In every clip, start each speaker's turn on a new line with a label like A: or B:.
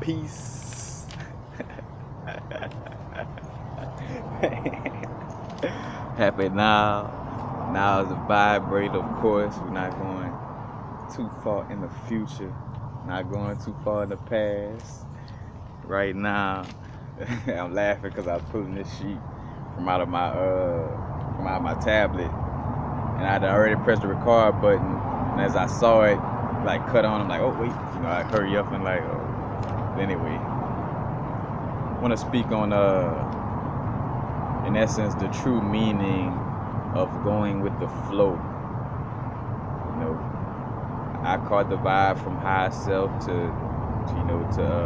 A: Peace. Happy now. Now is a vibrate, of course. We're not going too far in the future. Not going too far in the past. Right now, I'm laughing because I was pulling this sheet from out of my tablet, and I'd already pressed the record button. And as I saw it, like cut on, I'm like, oh wait, I hurry up and like, oh. But anyway, I want to speak on in essence, the true meaning of going with the flow. I caught the vibe from higher self to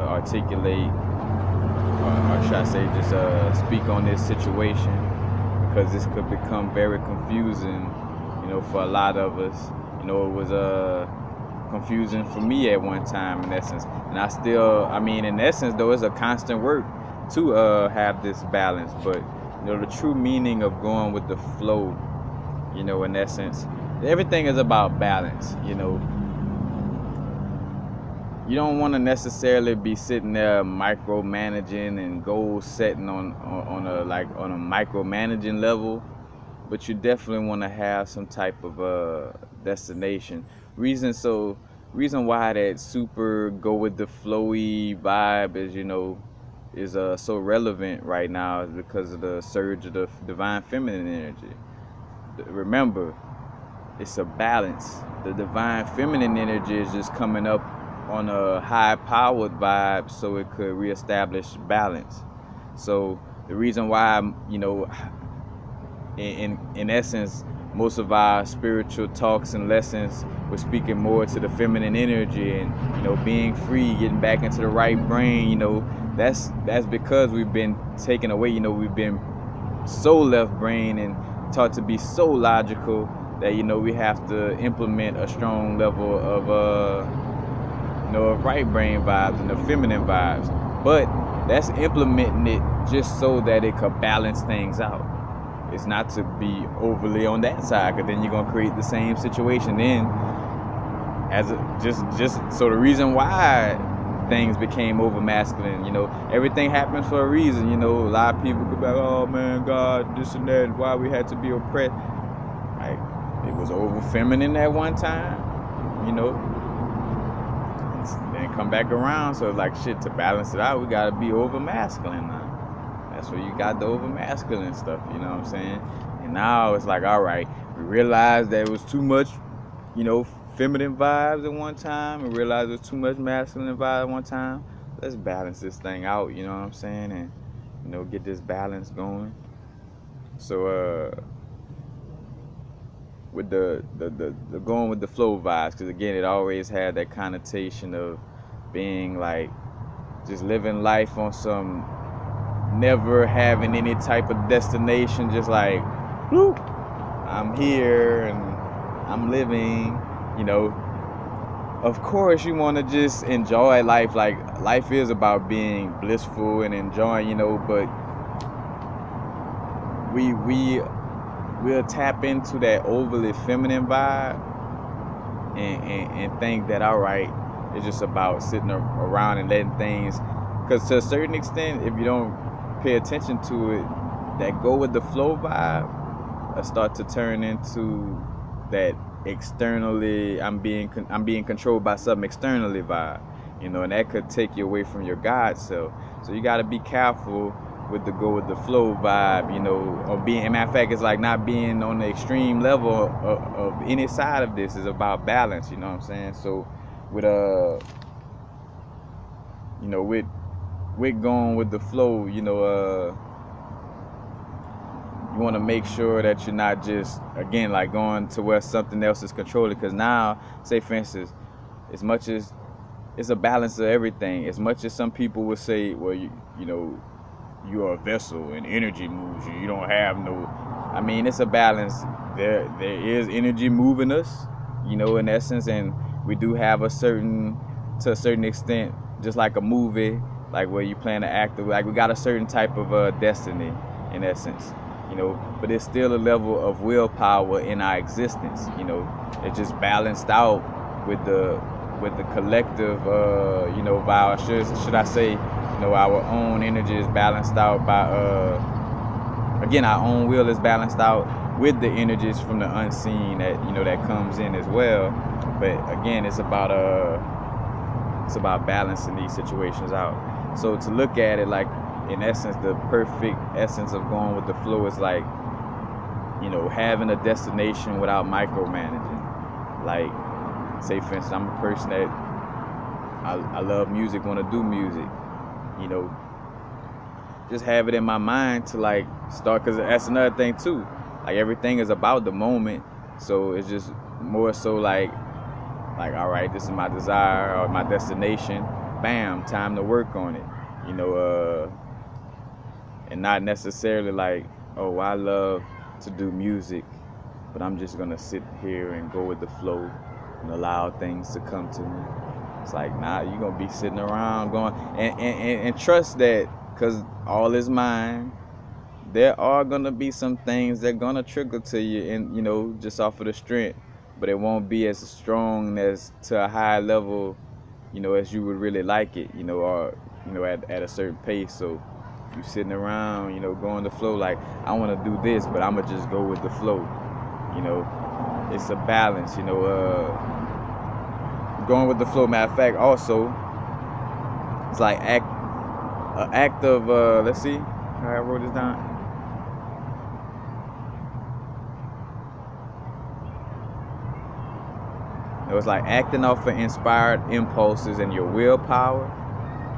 A: articulate, or should I say, just speak on this situation, because this could become very confusing, for a lot of us. It was confusing for me at one time, in essence, and in essence, though, it's a constant work to have this balance. But the true meaning of going with the flow, in essence, everything is about balance. You don't want to necessarily be sitting there micromanaging and goal setting on a micromanaging level, but you definitely want to have some type of destination. Reason why that super go with the flowy vibe is so relevant right now is because of the surge of the divine feminine energy. Remember, it's a balance. The divine feminine energy is just coming up on a high-powered vibe, so it could reestablish balance. So the reason why, in essence, most of our spiritual talks and lessons, we're speaking more to the feminine energy and being free, getting back into the right brain. That's because we've been taken away. We've been so left brain and taught to be so logical that we have to implement a strong level of right brain vibes and the feminine vibes. But that's implementing it just so that it could balance things out. It's not to be overly on that side, because then you're gonna create the same situation. Then, so the reason why things became over masculine, everything happens for a reason. A lot of people could be like, oh man, God, this and that, why we had to be oppressed. Like, it was over feminine at one time, then come back around. So like, shit, to balance it out, we gotta be over masculine now. That's where you got the over masculine stuff, you know what I'm saying? And now it's like, all right, we realized that it was too much, feminine vibes at one time. We realized it was too much masculine vibes at one time. Let's balance this thing out, you know what I'm saying? And, get this balance going. So, with the going with the flow vibes, because again, it always had that connotation of being like just living life on some never having any type of destination, just like, whoop, I'm here and I'm living. Of course you want to just enjoy life. Like, life is about being blissful and enjoying, but we'll tap into that overly feminine vibe and think that, all right, it's just about sitting around and letting things, because to a certain extent, if you don't pay attention to it, that go with the flow vibe start to turn into that externally, I'm being controlled by something externally vibe, and that could take you away from your God self. So you got to be careful with the go with the flow vibe, or being, matter of fact, it's like not being on the extreme level of any side of this. Is about balance, you know what I'm saying? So with with going with the flow, you want to make sure that you're not just, again, like going to where something else is controlling. Because now, say for instance, as much as it's a balance of everything, as much as some people would say, well, you're a vessel and energy moves you, you don't have no, it's a balance. There is energy moving us, in essence, and we do have to a certain extent, just like a movie, like where you plan to act, like we got a certain type of destiny, in essence, but it's still a level of willpower in our existence, it's just balanced out with the with the collective, vibe. Should I say, our own energy is balanced out by, again, our own will is balanced out with the energies from the unseen that comes in as well. But again, it's about balancing these situations out. So to look at it, like, in essence, the perfect essence of going with the flow is like, having a destination without micromanaging. Like, say for instance, I'm a person that I love music, want to do music, just have it in my mind to like start, because that's another thing too. Like, everything is about the moment, so it's just more so like all right, this is my desire or my destination. Bam, time to work on it. And not necessarily like, oh, I love to do music, but I'm just gonna sit here and go with the flow and allow things to come to me. It's like, nah, you're gonna be sitting around going and trust that, because all is mine. There are gonna be some things that gonna trickle to you, and just off of the strength, but it won't be as strong as to a high level, as you would really like it, or at a certain pace. So you sitting around, going the flow, like, I want to do this, but I'ma just go with the flow. It's a balance, going with the flow. Matter of fact, also, it's like an act of let's see how I wrote this down. It was like acting off of inspired impulses and your willpower,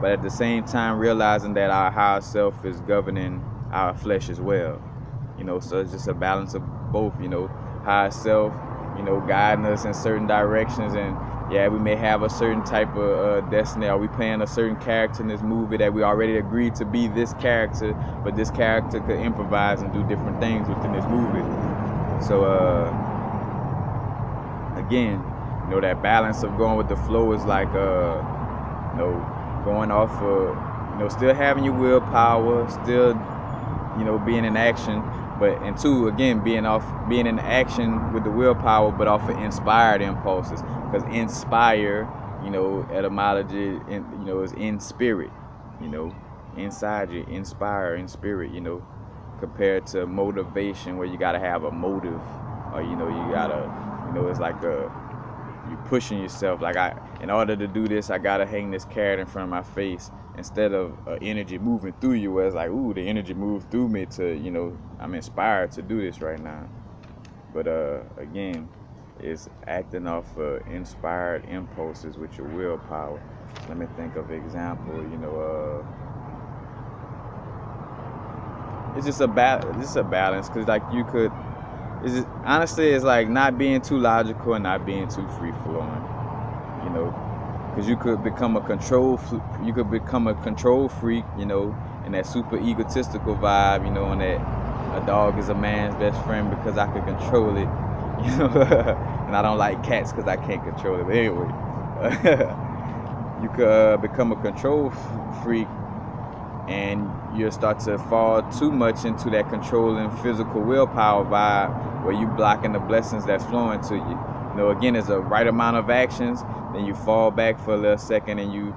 A: but at the same time realizing that our higher self is governing our flesh as well. So it's just a balance of both, higher self, guiding us in certain directions. And yeah, we may have a certain type of destiny. Are we playing a certain character in this movie that we already agreed to be this character, but this character could improvise and do different things within this movie. So again, that balance of going with the flow is like, going off of, still having your willpower, still, being in action, but, and two, again, being in action with the willpower, but off of inspired impulses, because inspire, etymology, is in spirit, inside you, inspire in spirit, compared to motivation, where you gotta have a motive, or, you gotta, it's like you pushing yourself, like, in order to do this, I gotta hang this carrot in front of my face, instead of energy moving through you, where it's like, ooh, the energy moved through me to, I'm inspired to do this right now. But again, it's acting off inspired impulses with your willpower. Let me think of an example. It's just a balance, because like you could. Honestly, it's like not being too logical and not being too free flowing, because you could become a control freak, and that super egotistical vibe, and that a dog is a man's best friend because I could control it, and I don't like cats because I can't control it. But anyway, you could become a control freak, and you'll start to fall too much into that controlling physical willpower vibe, where you blocking the blessings that's flowing to you. Again, it's a right amount of actions, then you fall back for a little second, and you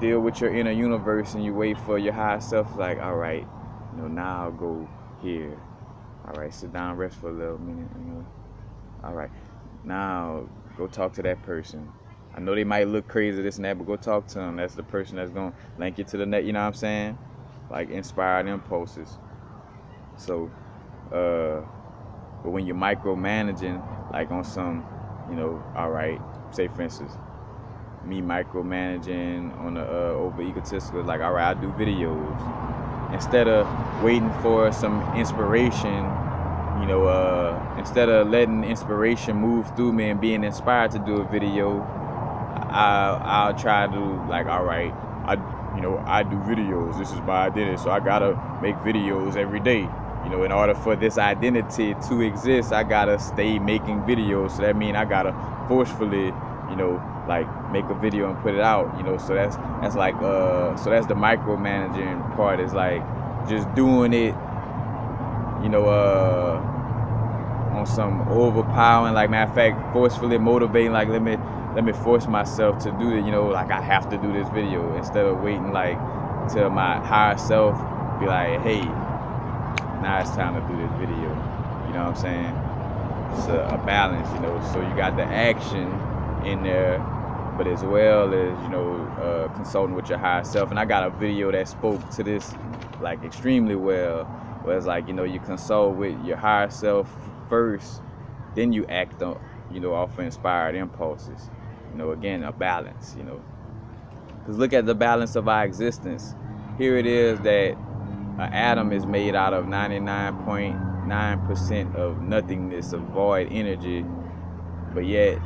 A: deal with your inner universe, and you wait for your higher self, like, all right, now I'll go here. All right, sit down, rest for a little minute, all right, now go talk to that person. I know they might look crazy, this and that, but go talk to them. That's the person that's going to link you to the net, you know what I'm saying? Like, inspired impulses. So, but when you're micromanaging, like on some, all right, say for instance, me micromanaging on the over egotistical, like, all right, I do videos. Instead of waiting for some inspiration, instead of letting inspiration move through me and being inspired to do a video, I'll try to, like, all right, I do videos. This is my identity, so I gotta make videos every day. In order for this identity to exist, I gotta stay making videos. So that means I gotta forcefully, like, make a video and put it out. So that's like, so that's the micromanaging part. Is like just doing it, on some overpowering, like, matter of fact, forcefully motivating, like, let me let me force myself to do it, like I have to do this video, instead of waiting like till my higher self be like, hey, now it's time to do this video. You know what I'm saying? It's a balance, so you got the action in there, but as well as consulting with your higher self. And I got a video that spoke to this like extremely well, where it's like, you consult with your higher self first, then you act on off of inspired impulses. Again, a balance. Because look at the balance of our existence. Here it is that an atom is made out of 99.9% of nothingness, of void energy, but yet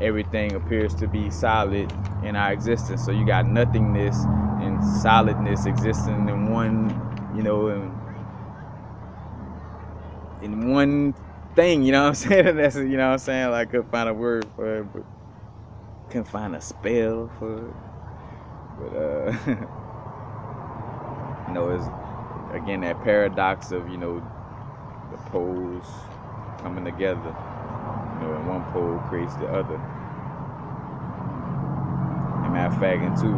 A: everything appears to be solid in our existence. So you got nothingness and solidness existing in one, in one thing, you know what I'm saying? That's, what I'm saying? Like, I couldn't find a word for it, but couldn't find a spell for it. But it's again that paradox of the poles coming together. And one pole creates the other. As a matter of fact, and too,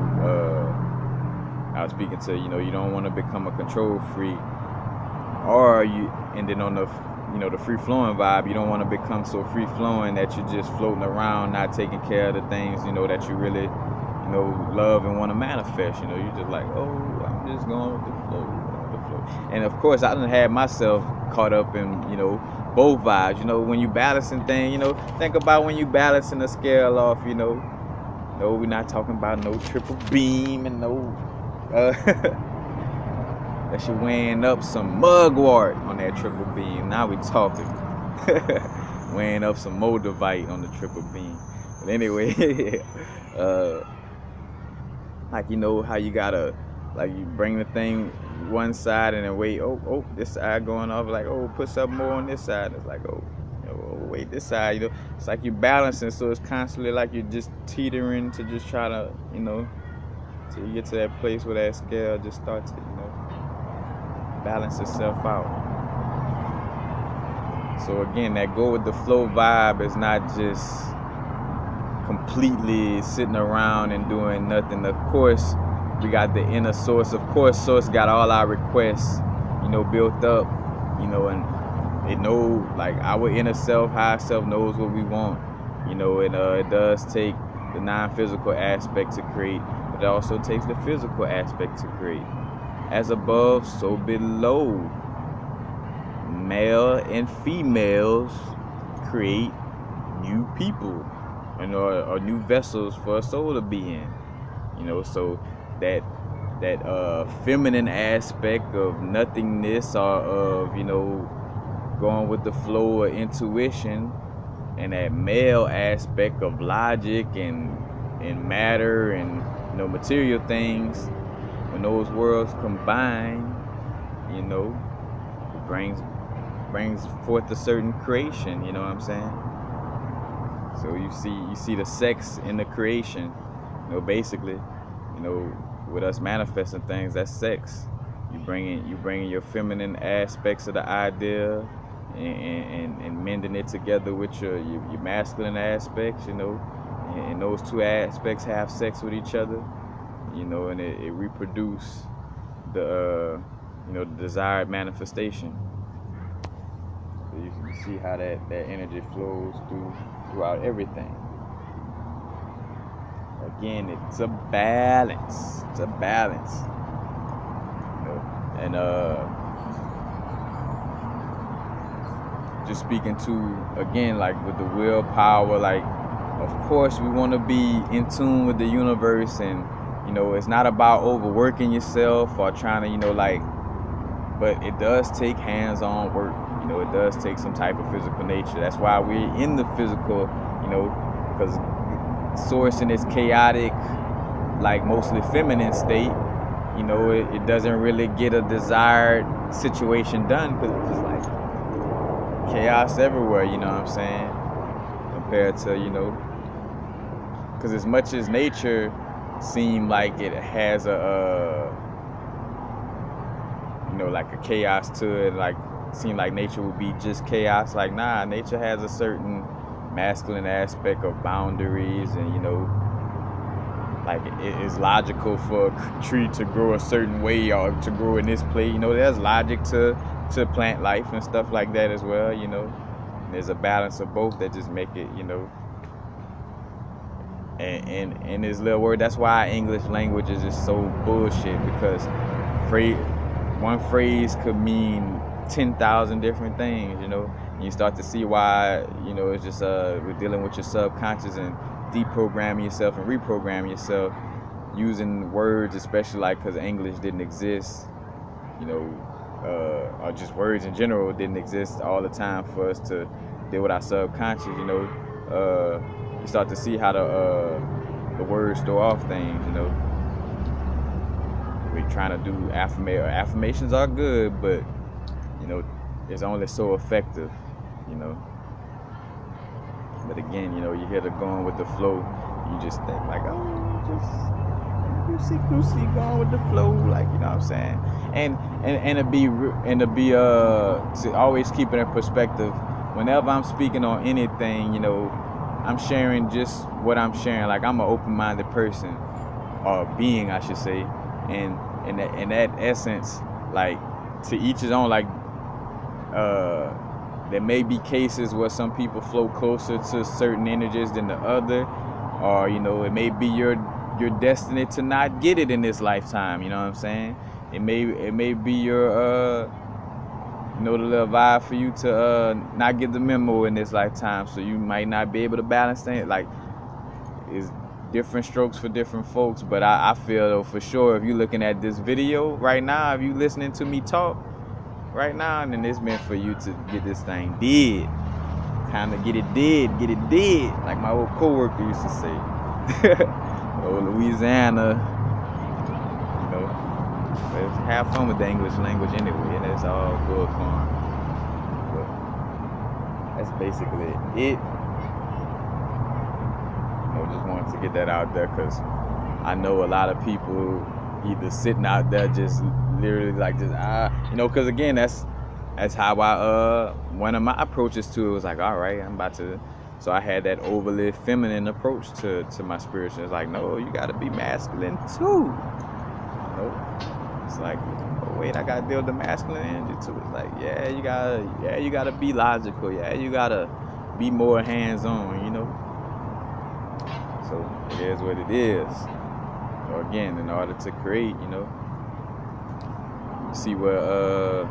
A: I was speaking to you don't want to become a control freak, and then on the the free flowing vibe, you don't want to become so free flowing that you're just floating around, not taking care of the things that you really love and want to manifest. You're just like, oh, I'm just going with the flow. And of course, I done had myself caught up in both vibes. When you balancing things, think about when you balancing a scale off. No, we're not talking about no triple beam and no that you're weighing up some mugwort on that triple beam. Now we talking weighing up some moldavite on the triple beam. But anyway, like how you gotta, like, you bring the thing one side and then wait, oh, this side going off, like, oh, put something more on this side. It's like, oh, wait, this side, it's like you're balancing, so it's constantly like you're just teetering to just try to, till you get to that place where that scale just starts to, balance itself out. So again, that go with the flow vibe is not just completely sitting around and doing nothing. Of course, we got the inner source. Of course, source got all our requests, built up, and it know, like, our inner self, higher self knows what we want, and it does take the non-physical aspect to create, but it also takes the physical aspect to create. As above, so below. Male and females create new people, or new vessels for a soul to be in. So that feminine aspect of nothingness, or of going with the flow of intuition, and that male aspect of logic and matter and material things, when those worlds combine, it brings forth a certain creation. You know what I'm saying? So you see the sex in the creation. Basically, with us manifesting things, that's sex. You bringing your feminine aspects of the idea and mending it together with your masculine aspects. And those two aspects have sex with each other. And it reproduce the the desired manifestation. So you see how that energy flows throughout everything. Again, it's a balance. It's a balance. And just speaking to, again, like with the willpower, like, of course we want to be in tune with the universe, and it's not about overworking yourself or trying to but it does take hands-on work. It does take some type of physical nature. That's why we're in the physical, because source in its chaotic, like mostly feminine state, it doesn't really get a desired situation done, because it's just like chaos everywhere. You know what I'm saying? Compared to because as much as nature seem like it has a like a chaos to it, like seem like nature would be just chaos. Like, nah, nature has a certain masculine aspect of boundaries, and like it's logical for a tree to grow a certain way or to grow in this place. There's logic to plant life and stuff like that as well. There's a balance of both that just make it, and this little word. That's why English language is just so bullshit, because one phrase could mean 10,000 different things. And you start to see why. It's just we're dealing with your subconscious and deprogramming yourself and reprogramming yourself using words, especially like because English didn't exist, or just words in general didn't exist all the time for us to deal with our subconscious. You start to see how the words throw off things. We're trying to do affirmations are good, but it's only so effective. But again, you hear the going with the flow. You just think like, oh, just goosey going with the flow, like, what I'm saying. And to be to always keep it in perspective. Whenever I'm speaking on anything, I'm sharing just what I'm sharing. Like, I'm an open-minded person, or being, I should say. And in that essence, like, to each his own. Like, there may be cases where some people flow closer to certain energies than the other, or it may be your destiny to not get it in this lifetime. You know what I'm saying? It may be your the little vibe for you to not get the memo in this lifetime, so you might not be able to balance things. Like, it's different strokes for different folks, but I feel though for sure, if you're looking at this video right now, if you listening to me talk right now, then it's meant for you to get this thing dead. Time to get it dead, like my old coworker used to say. Old Louisiana, let's have fun with the English language anyway, and it's all good fun. But that's basically it. Just wanted to get that out there, because I know a lot of people either sitting out there just literally like just because again, that's how I one of my approaches to it was like, all right, I'm about to. So I had that overly feminine approach to my spiritual. It's like, no, you got to be masculine too. It's like, oh wait, I got to deal with the masculine energy too. It's like, yeah, you gotta be logical. Yeah, you gotta be more hands-on. So it is what it is. So again, in order to create, you see where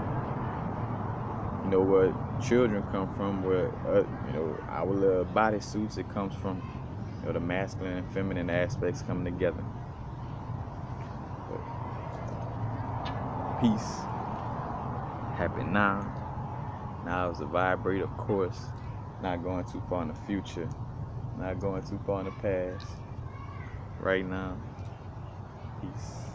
A: where children come from, where our little bodysuits, it comes from the masculine and feminine aspects coming together. But peace, happy now. Now is a vibrate, of course. Not going too far in the future. Not going too far in the past. Right now. Peace.